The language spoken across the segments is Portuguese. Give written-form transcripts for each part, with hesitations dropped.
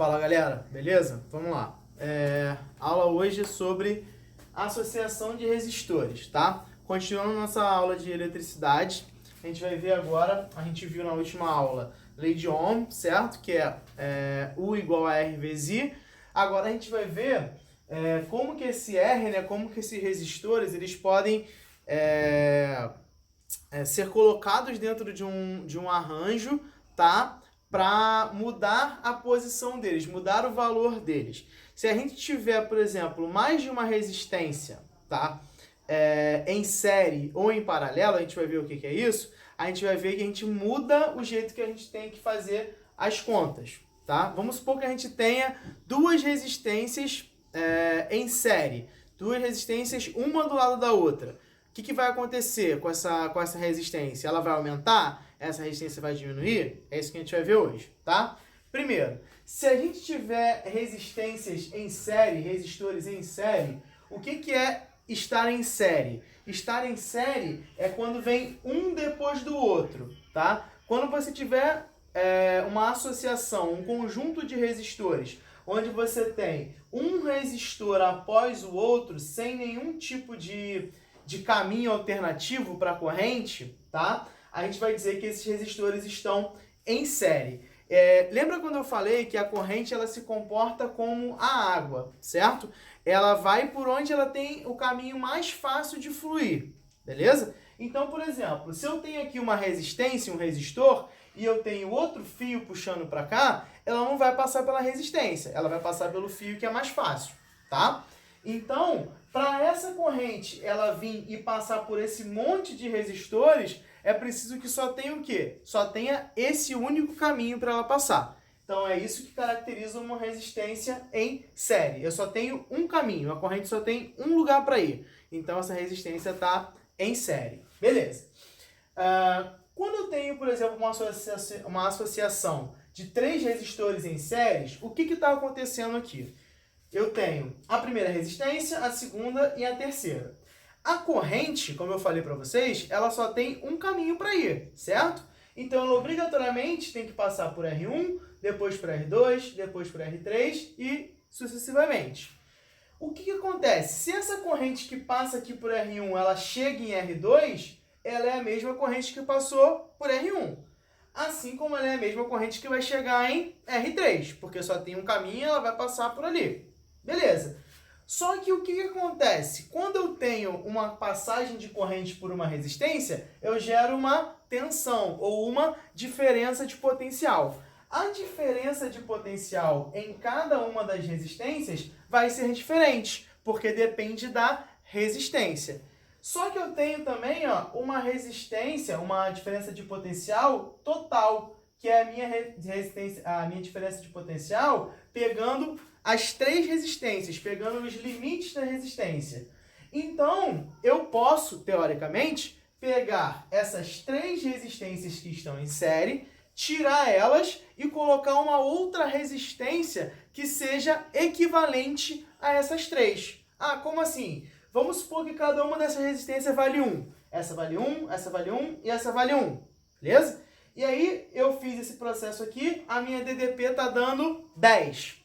Fala galera, beleza? Vamos lá. Aula hoje é sobre associação de resistores, tá? Continuando nossa aula de eletricidade, a gente vai ver agora, a gente viu na última aula, lei de Ohm, certo? Que é U igual a R vezes I. Agora a gente vai ver como que esse R, né, como que esses resistores, eles podem ser colocados dentro de um arranjo, tá? Para mudar a posição deles, mudar o valor deles. Se a gente tiver, por exemplo, mais de uma resistência, tá? Em série ou em paralelo, a gente vai ver o que é isso, a gente vai ver que a gente muda o jeito que a gente tem que fazer as contas, tá? Vamos supor que a gente tenha duas resistências em série, duas resistências uma do lado da outra. O que vai acontecer com essa resistência? Ela vai aumentar? Essa resistência vai diminuir? É isso que a gente vai ver hoje, tá? Primeiro, se a gente tiver resistências em série, resistores em série, o que é estar em série? Estar em série é quando vem um depois do outro, tá? Quando você tiver uma associação, um conjunto de resistores, onde você tem um resistor após o outro, sem nenhum tipo de caminho alternativo para a corrente, tá? A gente vai dizer que esses resistores estão em série. Lembra quando eu falei que a corrente ela se comporta como a água, certo? Ela vai por onde ela tem o caminho mais fácil de fluir, beleza? Então, por exemplo, se eu tenho aqui uma resistência, um resistor, e eu tenho outro fio puxando para cá, ela não vai passar pela resistência, ela vai passar pelo fio que é mais fácil, tá? Então, para essa corrente ela vir e passar por esse monte de resistores, é preciso que só tenha o quê? Só tenha esse único caminho para ela passar. Então, é isso que caracteriza uma resistência em série. Eu só tenho um caminho, a corrente só tem um lugar para ir. Então, essa resistência está em série. Beleza. Quando eu tenho, por exemplo, uma associação de três resistores em séries, o que está acontecendo aqui? Eu tenho a primeira resistência, a segunda e a terceira. A corrente, como eu falei para vocês, ela só tem um caminho para ir, certo? Então, ela obrigatoriamente tem que passar por R1, depois por R2, depois por R3 e sucessivamente. O que acontece? Se essa corrente que passa aqui por R1, ela chega em R2, ela é a mesma corrente que passou por R1. Assim como ela é a mesma corrente que vai chegar em R3, porque só tem um caminho e ela vai passar por ali. Beleza. Só que o que acontece? Quando eu tenho uma passagem de corrente por uma resistência, eu gero uma tensão ou uma diferença de potencial. A diferença de potencial em cada uma das resistências vai ser diferente, porque depende da resistência. Só que eu tenho também uma resistência, uma diferença de potencial total, que é a minha diferença de potencial pegando as três resistências, pegando os limites da resistência. Então, eu posso, teoricamente, pegar essas três resistências que estão em série, tirar elas e colocar uma outra resistência que seja equivalente a essas três. Ah, como assim? Vamos supor que cada uma dessas resistências vale 1. Essa vale 1, essa vale 1 e essa vale 1. Beleza? E aí, eu fiz esse processo aqui, a minha DDP está dando 10.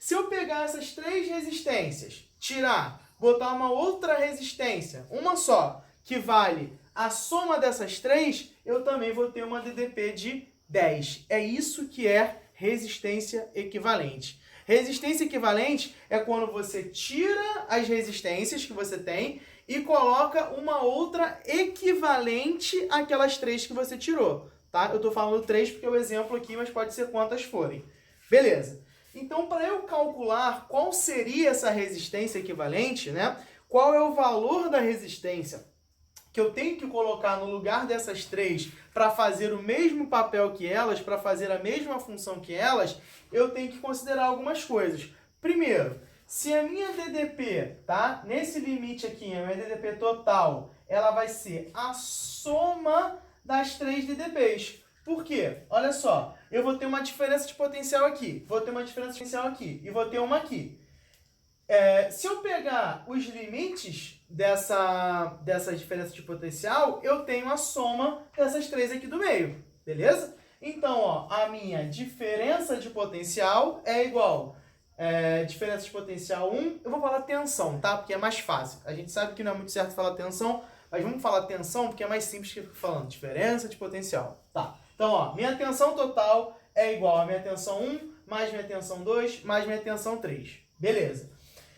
Se eu pegar essas três resistências, tirar, botar uma outra resistência, uma só, que vale a soma dessas três, eu também vou ter uma DDP de 10. É isso que é resistência equivalente. Resistência equivalente é quando você tira as resistências que você tem e coloca uma outra equivalente àquelas três que você tirou. Tá? Eu estou falando 3 porque é o exemplo aqui, mas pode ser quantas forem. Beleza. Então, para eu calcular qual seria essa resistência equivalente, né? Qual é o valor da resistência que eu tenho que colocar no lugar dessas três para fazer o mesmo papel que elas, para fazer a mesma função que elas, eu tenho que considerar algumas coisas. Primeiro, se a minha DDP, tá? Nesse limite aqui, a minha DDP total, ela vai ser a soma das três DDPs. Por quê? Olha só, eu vou ter uma diferença de potencial aqui, vou ter uma diferença de potencial aqui e vou ter uma aqui. Se eu pegar os limites dessa diferença de potencial, eu tenho a soma dessas três aqui do meio, beleza? Então, ó, a minha diferença de potencial é igual diferença de potencial 1, eu vou falar tensão, tá? Porque é mais fácil. A gente sabe que não é muito certo falar tensão, mas vamos falar tensão porque é mais simples que falando diferença de potencial. Tá. Então, ó, minha tensão total é igual a minha tensão 1 mais minha tensão 2 mais minha tensão 3. Beleza.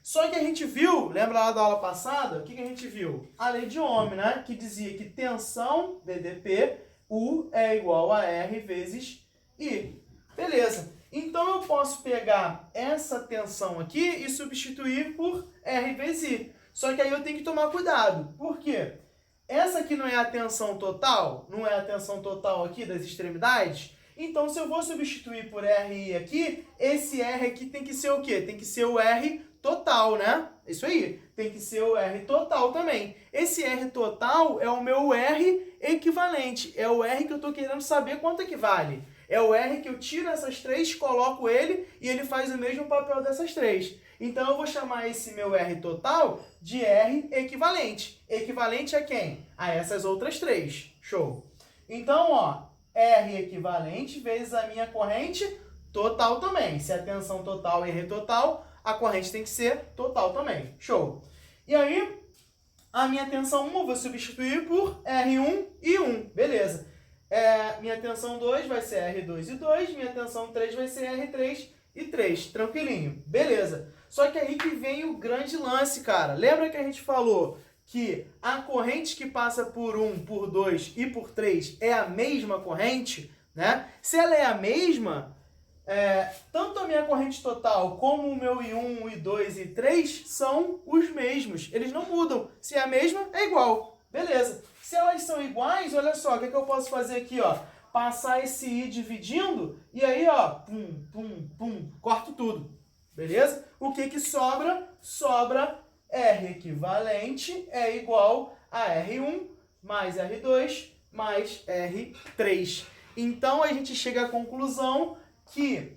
Só que a gente viu, lembra lá da aula passada, o que a gente viu? A lei de Ohm, né? Que dizia que tensão, VDP, U é igual a R vezes I. Beleza. Então, eu posso pegar essa tensão aqui e substituir por R vezes I. Só que aí eu tenho que tomar cuidado. Por quê? Essa aqui não é a tensão total? Não é a tensão total aqui das extremidades? Então, se eu vou substituir por RI aqui, esse R aqui tem que ser o quê? Tem que ser o R total, né? Isso aí. Tem que ser o R total também. Esse R total é o meu R equivalente. É o R que eu estou querendo saber quanto equivale. É o R que eu tiro essas três, coloco ele e ele faz o mesmo papel dessas três. Então, eu vou chamar esse meu R total de R equivalente. Equivalente a quem? A essas outras três. Show. Então, ó, R equivalente vezes a minha corrente total também. Se a tensão total é R total, a corrente tem que ser total também. Show. E aí, a minha tensão 1 eu vou substituir por R1 e 1. Beleza. Minha tensão 2 vai ser R2 e 2, minha tensão 3 vai ser R3 e 3. Tranquilinho. Beleza. Só que aí que vem o grande lance, cara. Lembra que a gente falou que a corrente que passa por 1, por 2 e por 3 é a mesma corrente, né? Se ela é a mesma, tanto a minha corrente total como o meu I1, I2 e I3 são os mesmos. Eles não mudam. Se é a mesma, é igual. Beleza. Se elas são iguais, olha só, o que eu posso fazer aqui, ó? Passar esse I dividindo e aí, ó, pum, pum, pum, corto tudo. Beleza? O que sobra? Sobra R equivalente é igual a R1 mais R2 mais R3. Então, a gente chega à conclusão que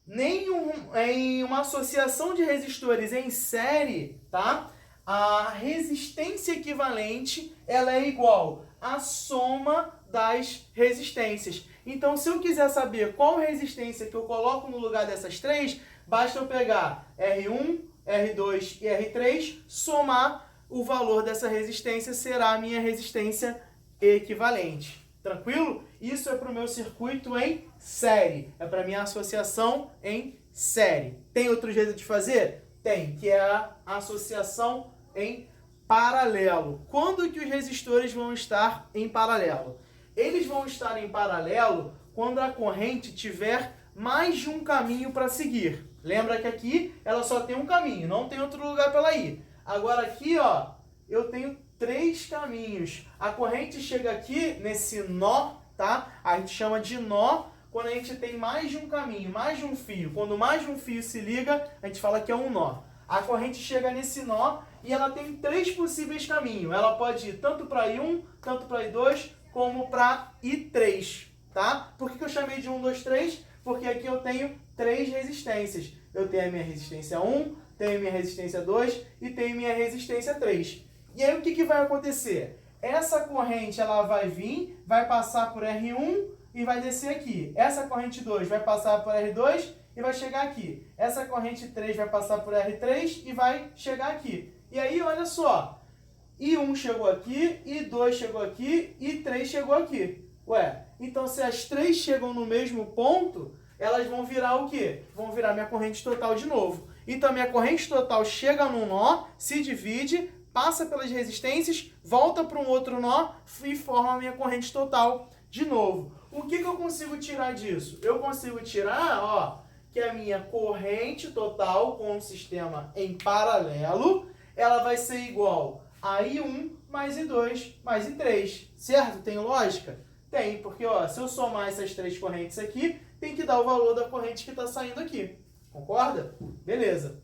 em uma associação de resistores em série, tá? A resistência equivalente ela é igual à soma das resistências. Então, se eu quiser saber qual resistência que eu coloco no lugar dessas três, basta eu pegar R1, R2 e R3, somar o valor dessa resistência, será a minha resistência equivalente. Tranquilo? Isso é para o meu circuito em série. É para a minha associação em série. Tem outro jeito de fazer? Tem, que é a associação em paralelo. Quando que os resistores vão estar em paralelo? Eles vão estar em paralelo quando a corrente tiver mais de um caminho para seguir. Lembra que aqui ela só tem um caminho, não tem outro lugar para ela ir. Agora aqui, ó, eu tenho 3 caminhos. A corrente chega aqui nesse nó, tá? A gente chama de nó quando a gente tem mais de um caminho, mais de um fio. Quando mais de um fio se liga, a gente fala que é um nó. A corrente chega nesse nó e ela tem 3 possíveis caminhos. Ela pode ir tanto para I1, tanto para I2, como para I3, tá? Por que eu chamei de 1, 2, 3? Porque aqui eu tenho 3 resistências. Eu tenho a minha resistência 1, tenho a minha resistência 2 e tenho a minha resistência 3. E aí o que vai acontecer? Essa corrente ela vai vir, vai passar por R1 e vai descer aqui. Essa corrente 2 vai passar por R2 e vai chegar aqui. Essa corrente 3 vai passar por R3 e vai chegar aqui. E aí, olha só, I1 chegou aqui, I2 chegou aqui, I3 chegou aqui. Ué, então se as 3 chegam no mesmo ponto, elas vão virar o quê? Vão virar minha corrente total de novo. Então, minha corrente total chega num nó, se divide, passa pelas resistências, volta para um outro nó e forma a minha corrente total de novo. O que eu consigo tirar disso? Eu consigo tirar, ó, que a minha corrente total com o sistema em paralelo, ela vai ser igual a I1 mais I2 mais I3, certo? Tem lógica? Tem, porque ó, se eu somar essas 3 correntes aqui, tem que dar o valor da corrente que está saindo aqui. Concorda? Beleza.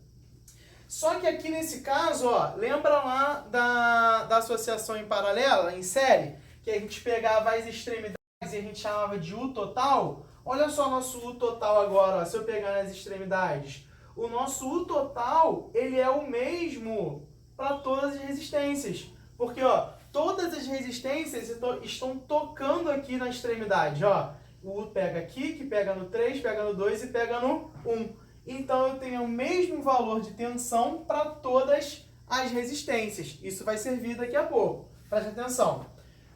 Só que aqui nesse caso, ó, lembra lá da associação em paralelo, em série, que a gente pegava as extremidades e a gente chamava de U total? Olha só o nosso U total agora, ó, se eu pegar nas extremidades. O nosso U total, ele é o mesmo para todas as resistências. Porque, ó, todas as resistências estão tocando aqui na extremidade, ó. O U pega aqui, que pega no 3, pega no 2 e pega no 1. Então, eu tenho o mesmo valor de tensão para todas as resistências. Isso vai servir daqui a pouco. Preste atenção.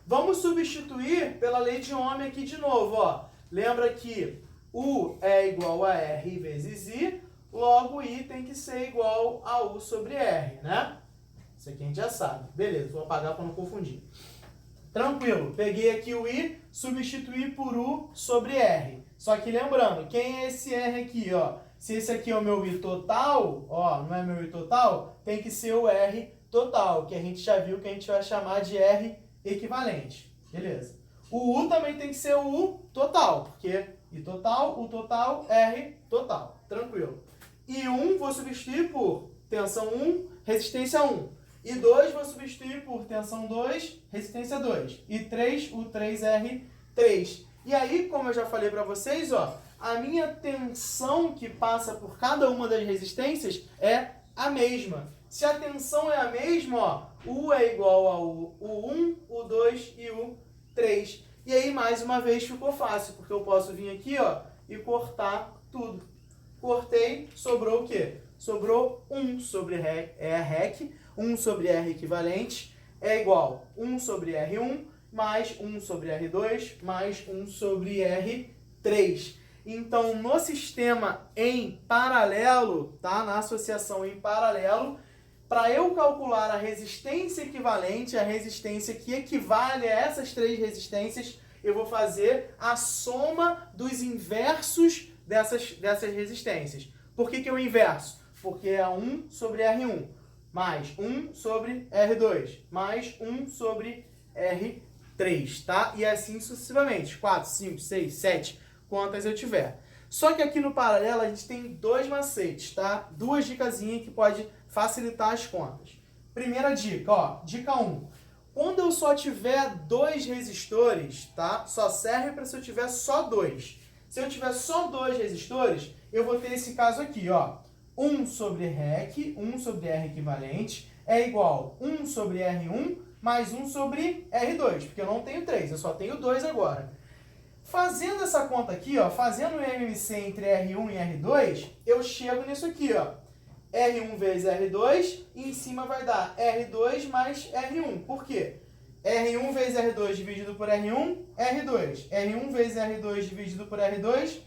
Vamos substituir pela lei de Ohm aqui de novo. Ó. Lembra que U é igual a R vezes I, logo I tem que ser igual a U sobre R, né? Isso aqui a gente já sabe. Beleza, vou apagar para não confundir. Tranquilo, peguei aqui o I, substituí por U sobre R. Só que lembrando, quem é esse R aqui, ó? Se esse aqui é o meu I total, ó, não é meu I total, tem que ser o R total, que a gente já viu que a gente vai chamar de R equivalente. Beleza. O U também tem que ser o U total, porque I total, U total, R total. Tranquilo. E 1 vou substituir por tensão 1, resistência 1. E 2 vou substituir por tensão 2, resistência 2. E 3, o 3R3. E aí, como eu já falei para vocês, ó, a minha tensão que passa por cada uma das resistências é a mesma. Se a tensão é a mesma, ó, U é igual ao U1, U2 e U3. E aí, mais uma vez, ficou fácil, porque eu posso vir aqui, ó, e cortar tudo. Cortei, sobrou o quê? Sobrou 1 sobre REC, 1 sobre R equivalente, é igual 1 sobre R1, mais 1 sobre R2, mais 1 sobre R3. Então, no sistema em paralelo, tá? Na associação em paralelo, para eu calcular a resistência equivalente, a resistência que equivale a essas três resistências, eu vou fazer a soma dos inversos dessas resistências. Por que o inverso? Porque é 1 sobre R1, mais 1 sobre R2, mais 1 sobre R3, tá? E assim sucessivamente, 4, 5, 6, 7, quantas eu tiver. Só que aqui no paralelo a gente tem dois macetes, tá? Duas dicasinhas que pode facilitar as contas. Primeira dica, ó, dica 1. Quando eu só tiver dois resistores, tá? Só serve para se eu tiver só dois. Se eu tiver só dois resistores, eu vou ter esse caso aqui, ó. 1 sobre REC, 1 sobre R equivalente, é igual 1 sobre R1 mais 1 sobre R2, porque eu não tenho 3, eu só tenho 2 agora. Fazendo essa conta aqui, ó, fazendo o MMC entre R1 e R2, eu chego nisso aqui, ó. R1 vezes R2, e em cima vai dar R2 mais R1. Por quê? R1 vezes R2 dividido por R1, R2. R1 vezes R2 dividido por R2,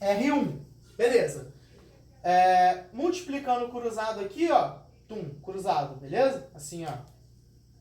R1. Beleza. Multiplicando cruzado aqui, ó, cruzado, beleza? Assim, ó,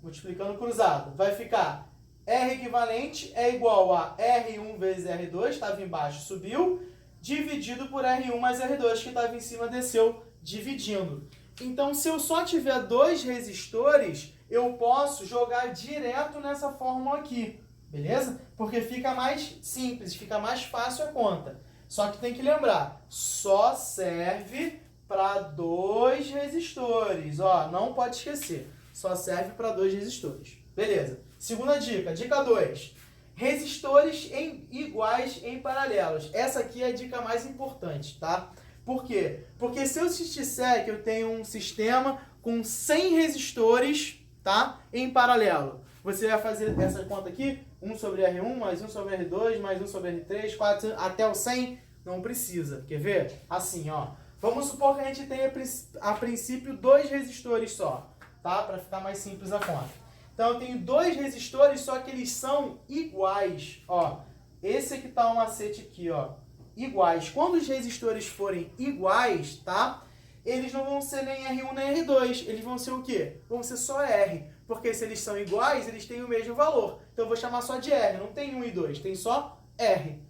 multiplicando cruzado, vai ficar R equivalente é igual a R1 vezes R2, estava embaixo, subiu, dividido por R1 mais R2, que estava em cima, desceu, dividindo. Então, se eu só tiver dois resistores, eu posso jogar direto nessa fórmula aqui, beleza? Porque fica mais simples, fica mais fácil a conta. Só que tem que lembrar, só serve para dois resistores. Ó, não pode esquecer, só serve para dois resistores. Beleza. Segunda dica, dica 2. Resistores iguais em paralelos. Essa aqui é a dica mais importante, tá? Por quê? Porque se eu te disser que eu tenho um sistema com 100 resistores, tá? Em paralelo, você vai fazer essa conta aqui, 1 sobre R1, mais 1 sobre R2, mais 1 sobre R3, 4, até o 100, não precisa. Quer ver? Assim, ó. Vamos supor que a gente tenha, a princípio, dois resistores só, tá? Para ficar mais simples a conta. Então, eu tenho dois resistores, só que eles são iguais, ó. Esse aqui tá o macete aqui, ó. Iguais. Quando os resistores forem iguais, tá? Eles não vão ser nem R1 nem R2. Eles vão ser o quê? Vão ser só R. Porque se eles são iguais, eles têm o mesmo valor. Então, eu vou chamar só de R. Não tem 1 e 2, tem só R.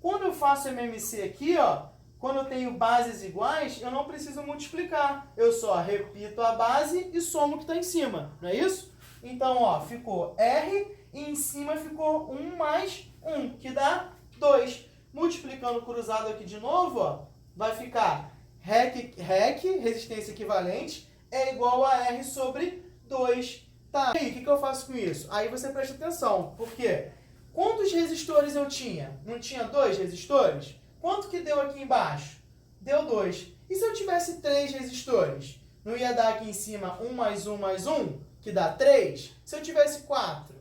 Quando eu faço MMC aqui, ó, quando eu tenho bases iguais, eu não preciso multiplicar. Eu só repito a base e somo o que está em cima. Não é isso? Então, ó, ficou R e em cima ficou 1 mais 1, que dá 2. Multiplicando cruzado aqui de novo, ó, vai ficar REC, resistência equivalente, é igual a R sobre 2. Tá, e aí, o que eu faço com isso? Aí você presta atenção, por quê? Quantos resistores eu tinha? Não tinha 2 resistores? Quanto que deu aqui embaixo? Deu 2. E se eu tivesse 3 resistores? Não ia dar aqui em cima 1 mais 1 mais 1, que dá 3? Se eu tivesse 4?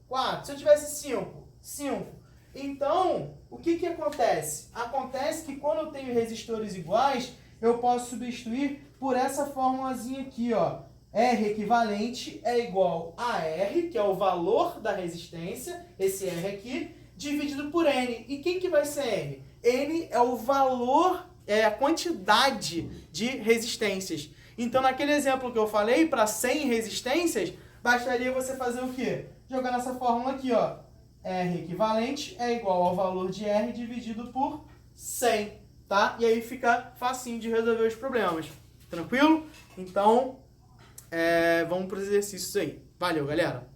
4. Se eu tivesse 5? 5. Então, o que acontece? Acontece que quando eu tenho resistores iguais, eu posso substituir por essa formulazinha aqui, ó. R equivalente é igual a R, que é o valor da resistência, esse R aqui, dividido por N. E quem que vai ser N? N é o valor, é a quantidade de resistências. Então, naquele exemplo que eu falei, para 100 resistências, bastaria você fazer o quê? Jogar nessa fórmula aqui, ó. R equivalente é igual ao valor de R dividido por 100, tá? E aí fica facinho de resolver os problemas. Tranquilo? Então, vamos para os exercícios aí. Valeu, galera!